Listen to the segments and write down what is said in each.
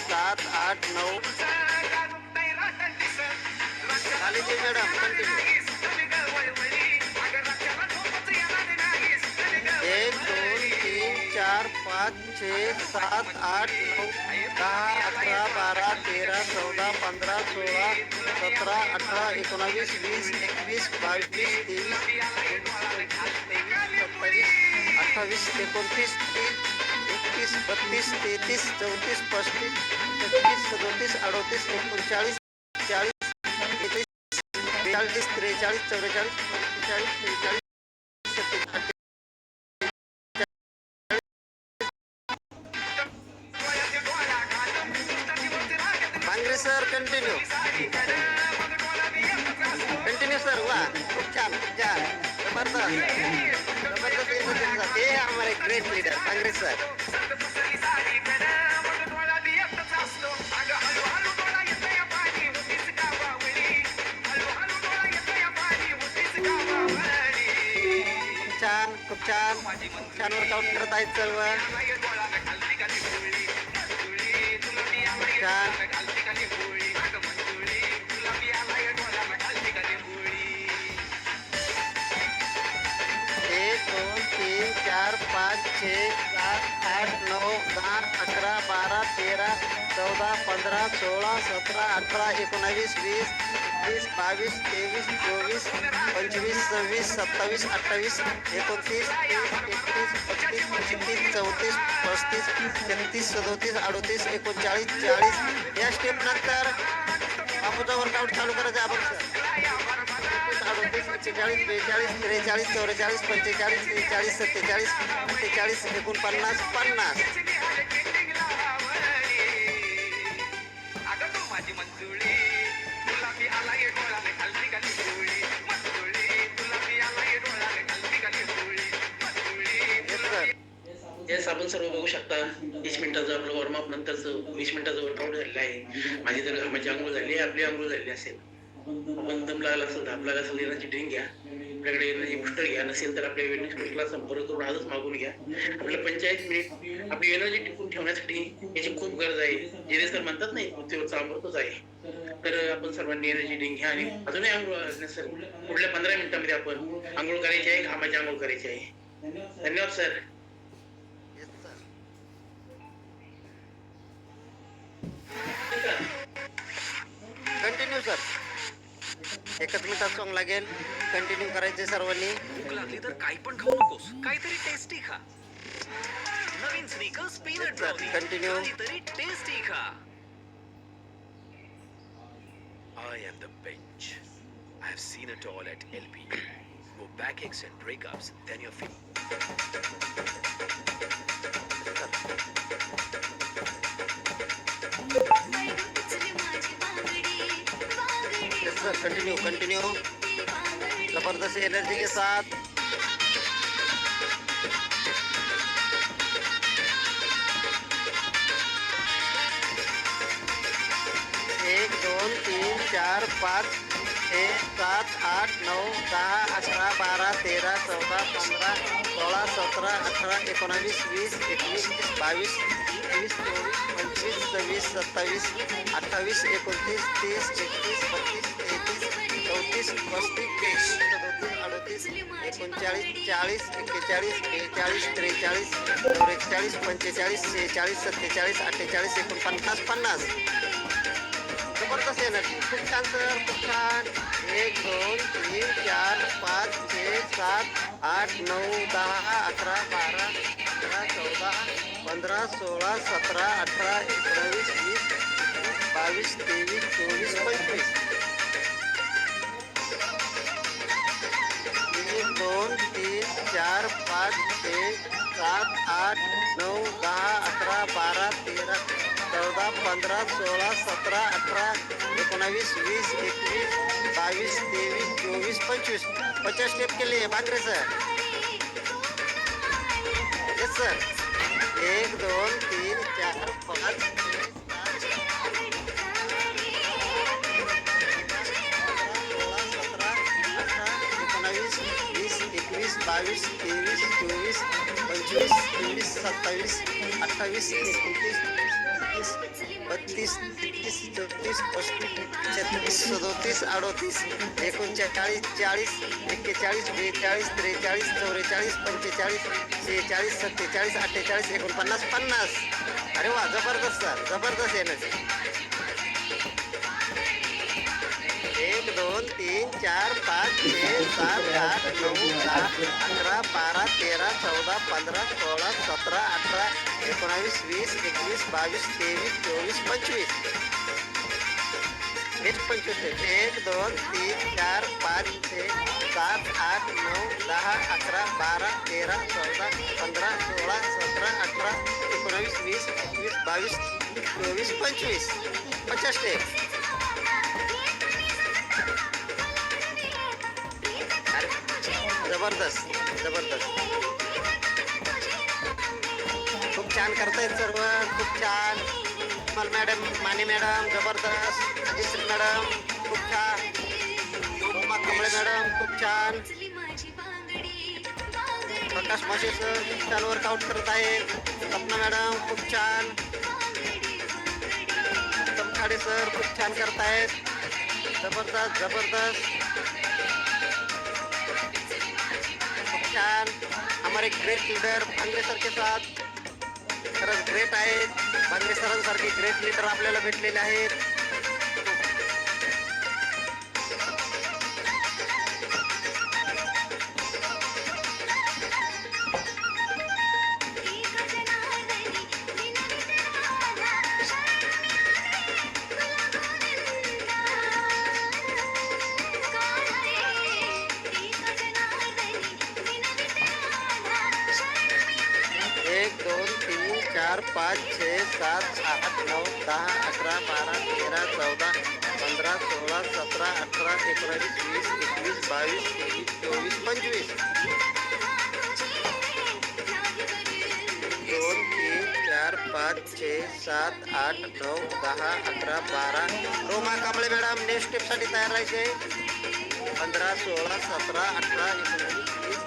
7 8 9 खाली जी madam continue 1 2 3 4 5 6 7 8 9 10 11 12 13 14 15 16 17 18 19 20 21 22 23 28 29 30 31 32 33 34 35 36 37 38 39 40 41 42 43 44 45 46 Bangre sir continue sir वाह खूप छान जबरदस्त हे हमारे ग्रेट लीडर बांगरे सर खूप छान वर्कआउट करत आहेत सर्व छान 1 2 3 4 5 6 7 8 9 10 11 12 13 14 15 16 17 18 19 20 21 22 23 24 25 26 27 28 29 30 31 32 33 34 35 36 37 38 39 40 या स्टेप नंतर बापूचा वर्कआउट चालू करायचा आपण सर 38 41 42 43 44 45 46 47 48 49 50 येस आपण सर्व बघू शकता 20 मिनिटाचं आपलं वॉर्मअप नंतरचं 20 मिनिटाचं वर्कआउट झालेलं आहे. माझी जर घामाची आंघोळ झाली आहे, आपली आंघोळ झाली असेल, आपण दम लागला असेल, धाप लागला असेल, एनर्जी ड्रिंक घ्या, आपल्याकडे एनर्जी बुस्टर घ्या, नसेल तर आपल्या वेटनेस कोचला संपर्क करून आजच मागून घ्या. आपल्या 45 मिनिट आपली एनर्जी टिकून ठेवण्यासाठी याची खूप गरज आहे. जे सर म्हणतात नाही पृथ्वीवरचा अमृतच आहे. तर आपण सर्वांनी एनर्जी ड्रिंक घ्या आणि अजूनही आंघोळ सर पुढल्या 15 मिनिटांमध्ये आपण आंघोळ करायची आहे, घामाची आंघोळ करायची आहे. धन्यवाद सर. कंटिन्यू सर एकच मिनिटात सॉंग लागेल. कंटिन्यू करायचे सर्वांनी. भूक लागली तर काही पण खाऊ नकोस, काहीतरी टेस्टी खा. नवीन स्नीकर्स पीनट ब्राउनी, कंटिन्यू. काहीतरी टेस्टी खा. I am the bench. I have seen it all at LP. More backaches and breakups than your feet. Continue जबरदस्त एनर्जी के साथ. एक 2 3 4 5 6 7 8 9 10 11 12 13 14 15 16 17 18 19 20 21 22 23 24 25 26 27 28 29 30 31 32 33 34 35 36 37 39 40 41 42 43 44 45 46 47 48 49 जबरदस्त एनर्जी. खूप छान सर, खूप छान. 1 2 3 4 5 6 7 8 9 10 11 12 13 14 15 16 17 18 19 20 22 23 24 25 1 2 3 4 5 6 7 8 9 10 11 12 13 14 15 16 17 18 19 20 21 22 23 24 25 50 स्टेप के लिए बांगरे सर. Yes sir. 1 2 3 4 5 22 23 24 25 26 27 28 29 30 32, 33, 34, 35, 36, 37, 38, 39, 40, 41, 42, 43, 44, 45, 46, 47, 48, 49, 50. अरे वा, जबरदस्त सर, जबरदस्त एनर्जी. 1 2 3 4 5 6 7 8 9 10 11 12 13 14 15 16 17 18 19 20 21 22 23 24 25. नेक्स्ट 25 1 2 3 4 5 6 7 8 9 10 11 12 13 14 15 16 17 18 19 20 21 22 24 25. 50 स्टेप. जबरदस्त, जबरदस्त. खूप छान करतायत सर्व, खूप छान. कमल मॅडम, माने मॅडम जबरदस्त, राजेश्री मॅडम खूप छान, उमा कांबळे मॅडम खूप छान, प्रकाश माशे सर खूप छान वर्कआउट करत आहेत, सपना मॅडम खूप छान, उत्तम खाडे सर खूप छान करतायत, जबरदस्त जबरदस्त, छान. हमारे ग्रेट लीडर भांगरे सर के साथ खरंच ग्रेट आहेत. भांगरे सरांसारखे ग्रेट लीडर आपल्याला भेटलेले आहेत. एक 2 3 4 5 6 7 8 9 10 11 12 13 14 15 16 17 18 19 20 21 22 23 24 25. 2 3 4 5 6 7 8 9 10 11 12. रोमा कांबळे मॅडम नेक्स्ट स्टेपसाठी तयार राहायचे. 15 16 17 18 19 20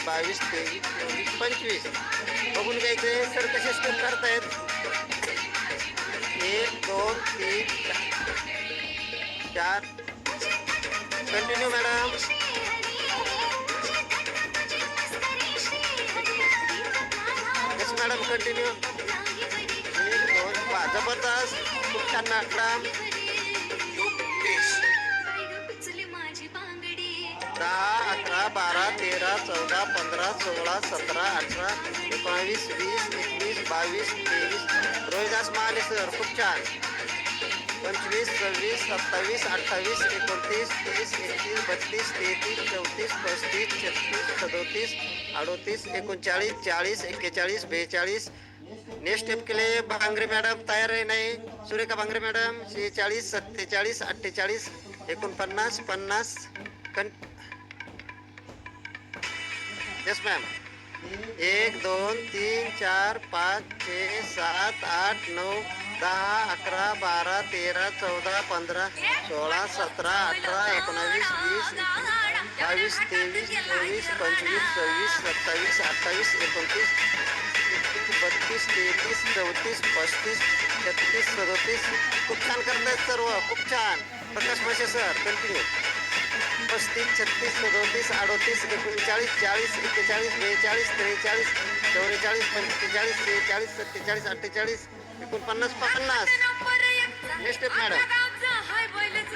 22 23 24 25. बघून घ्यायचे सर कसे स्टेप करतायत. 1 2 3 4. Continue madam. Yes madam continue. 1 2 5. जबरदस्त, खूप छान मॅडम. 10 11 12 13 14 15 16 17 18 19 20 21 22 23. रोहिदास महाले सर खूप छान. 25 26 27 28 29 30 31 32 33 34 35 36 37 38 39 40 41 42 नेक्स्ट स्टेप के लिए भांगरे मॅडम तयार आहे नाही. Surekha Bhangare madam 46 47 48 49 50. Yes ma'am. 1 2 3 4 5 6 7 8 9 10 11 12 13 14 15 16 17 18 19 20 22 23 24 25 26 27 28 29 32 33 34 35 36 37. खूप छान करतायत सर्व, खूप छान. प्रकाश माशे sir continue. 35 36 37 38 39 40 41 42 43 44 45 46 47 48 49 50. Next step madam.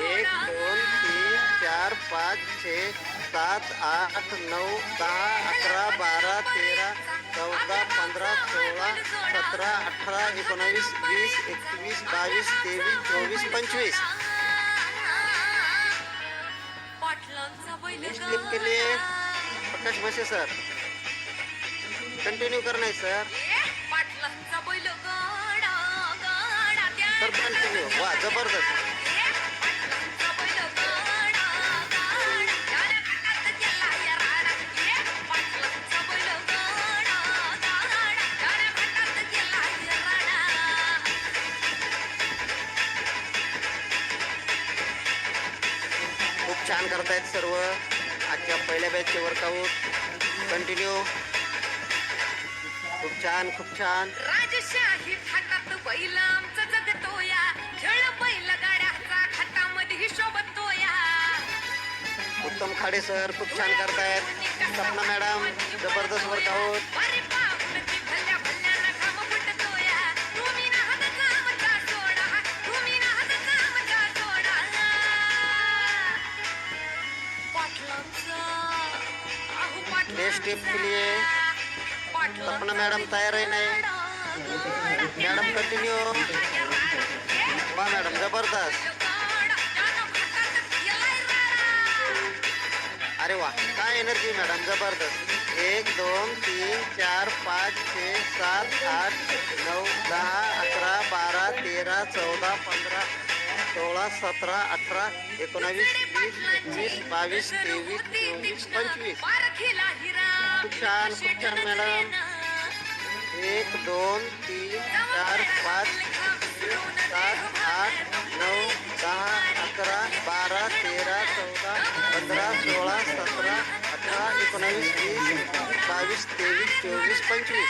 1 2 3 4 5 6 7 8 9 10 11 12 13 14 15 16 17 18 19 20 21 22 23 24 25. Step के लिए प्रकाश माशे सर कंटिन्यू करना है सर. Sir continue. वा जबरदस्त. खूप छान करतायत सर्व. आजच्या पहिल्या बॅचचे वर्कआउट कंटिन्यू. खूप छान, खूप छान. राजशाही थाटात बैलांचं जगतो या उत्तम खाडे सर खूप छान करतायत. सपना मॅडम जबरदस्त वर्कआउट. नेक्स्ट स्टेप के लिए सपना मॅडम तयार आहे नाही. Madam continue. वा मॅडम जबरदस्त. अरे वा काय एनर्जी मॅडम जबरदस्त. 1 2 3 4 5 6 7 8 9 10 11 12 13 14 15 16 17 18 19 20 21 22 23 24 25. खूप छान मॅडम. 1 2 3 4 5 6 7 8 9 10 11 12 13 14 15 16 17 18 19 20 22 23 24 25.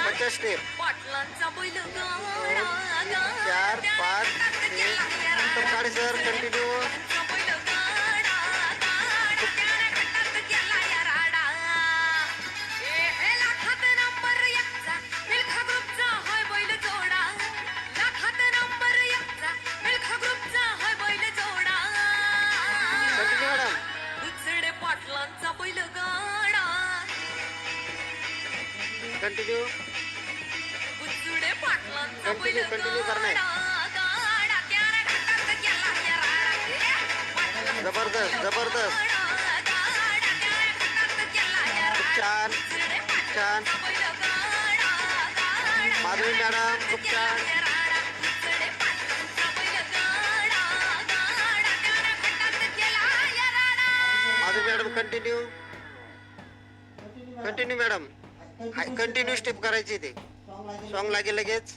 पचास स्टेप. 4 5 6 उत्तम खाडे सर कंटिन्यू. कंटिन्यू करना है. जबरदस्त जबरदस्त. खूप छान माधवी मॅडम खूप छान. Madhavi madam continue madam. Continue step करायची ते सॉन्ग लागेल लगेच.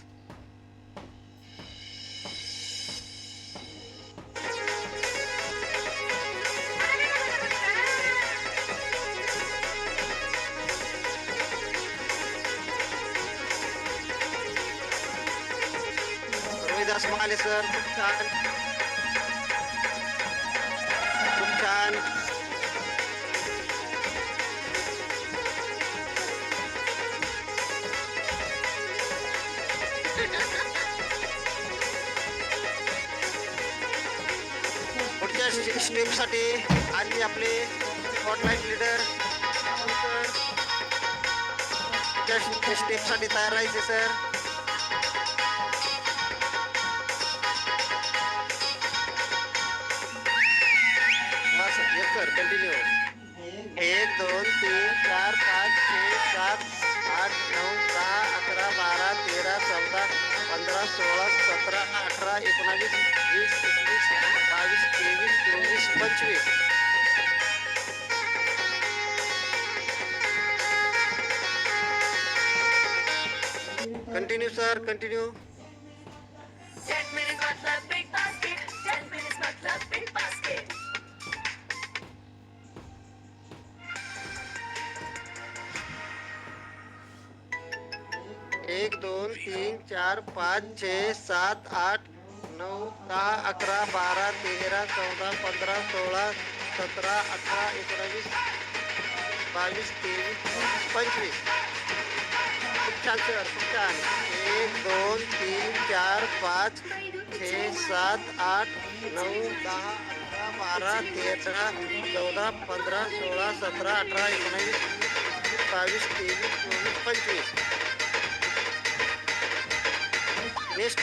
रोहिदास महाले सर खूप छान. पुढच्या स्टेपसाठी आधी आपले स्पॉटलाईट लीडर स्टेपसाठी तयार राहायचे sir. Sir continue. 1 2 3 4 5 6 7 8 9 10 11 12 13 14 15 16 17 18 19 20 21 22 23 24 25. Continue sir continue. 10 minutes मतलब big basket. 10 minutes मतलब big basket. 1 2 3 4 5 6 7 8 9 10 11 12 13 14 15 16 17 18 19 22 23 25. खूप छान सर खूप छान. 1 2 3 4 5 6 7 8 9 10 11 12 13 14 15 16 17 18 19 22 23 24 25. नेक्स्ट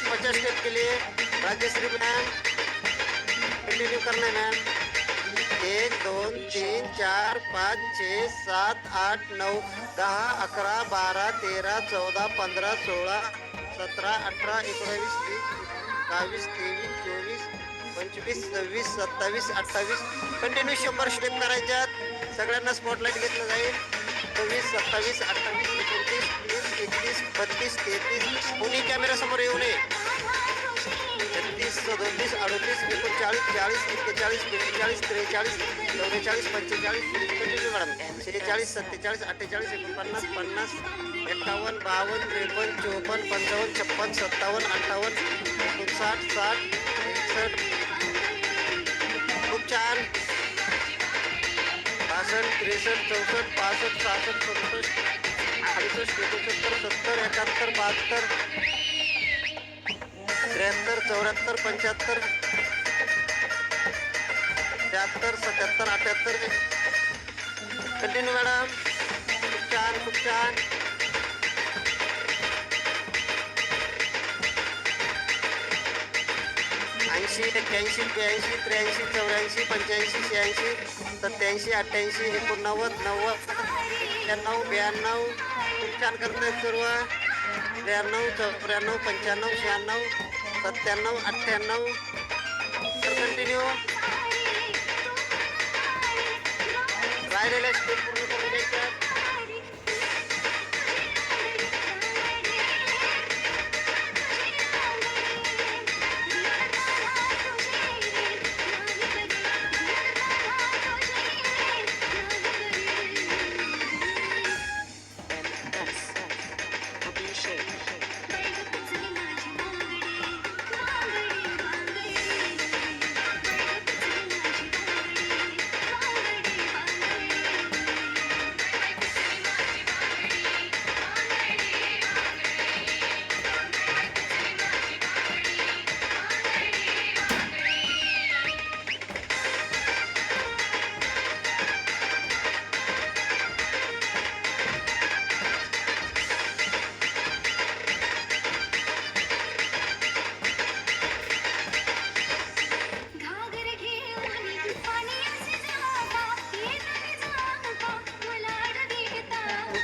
50 स्टेप के लिए राजेश्री मैम कंटिन्यू करना है मैम. 1 2 3 4 5 6 7 8 9 10 11 12 13 14 15 16 17 18 19 20 22 23 24 25 26 27 28 continue 100 step करायच्यात. सगळ्यांना स्पॉटलाईट घेतलं जाईल. 26 27 28 29 30 31 32 33 कोणी कॅमेरा समोर येऊ नये. 36 37 38 38 39 40 41 42 43 44 45 कंटिन्यू मॅडम 46 47 48 49 50 51 52 53 54 55 56 57 58 59 60 61 खूप छान 62 63 64 65 66 67 68 69 70 71 72 73 74 75 76 77 78 कंटिन्यू मॅडम खूप छान 80 81 82 83 84 85 86 87 88 89 90 91 92 खूप छान करतायत सर्व 93 94 95 96 97 98 तर कंटिन्यू राहिलेल्या स्टेप पूर्ण करून घ्यायच्या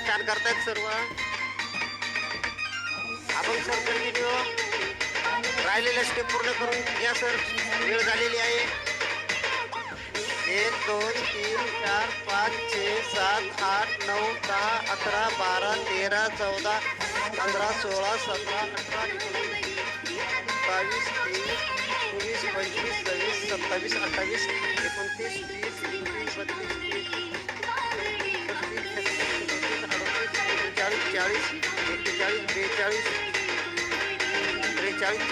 छान करतायत सर्व आपण सर कंटिन्यू राहिलेल्या स्टेप पूर्ण करून घ्या सर वेळ झालेली आहे 1 2 3 4 5 6 7 8 9 10 11 12 13 14 15 16 17 18 19 20 21 22 23 24 25 26 28 29 30 41 42 43 44 45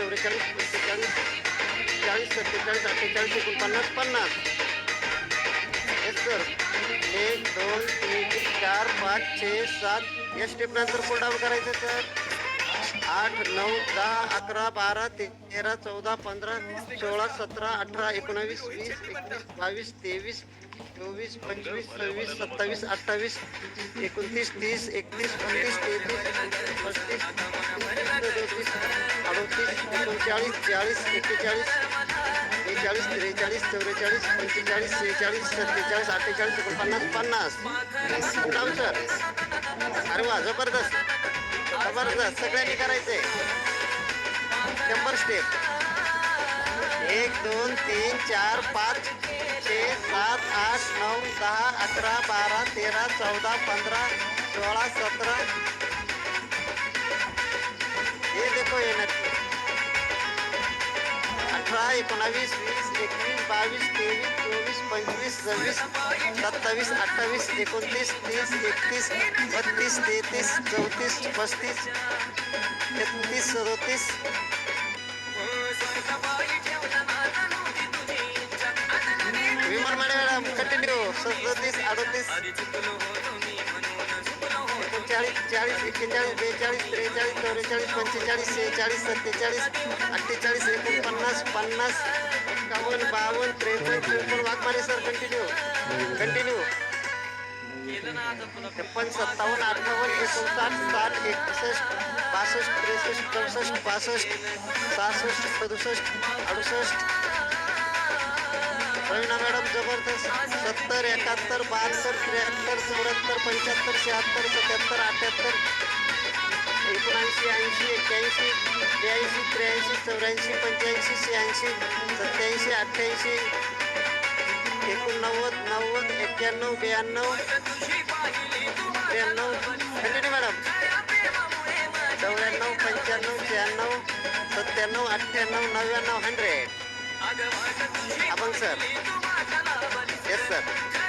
46 47 48 49 येस सर 1 2 3 4 5 6 7 या स्टेप नंतर पुल डाऊन करायचं सर 8 9 10 11 12 13 14 15 16 17 18 19 20 21 22 23 24 25 26 27 28 29 30 31 32 33 35 38 39 40 41 42 43 44 45 46 47 48 49 50 सर अरे वा जबरदस्त सगळ्यांनी करायचंय 100 स्टेप 1 2 3 4 5 6 7 8 9 10 11 12 13 14 15 16 17 ये देखो ये नक्की 18 19 20 21 22 23 24 25 26 27 28 29 30 31 32 33 34 35 33 37 विमान madam continue 37 38 40 40 41 42 43 44 45 46 47 48 49 50 51 52 53 54 Waghmare sir continue 56 57 58 59 60 61 62 63 64 65 66 67 68 Raveena madam जबरदस्त 70 71 72 73 74 75 76 77 78 79 80 81 82 83 84 85 86 87 88 89 90 91 92 93 कंटिन्यू मॅडम 94 95 96 96 97 98 99 100. अभंग सर. Yes sir.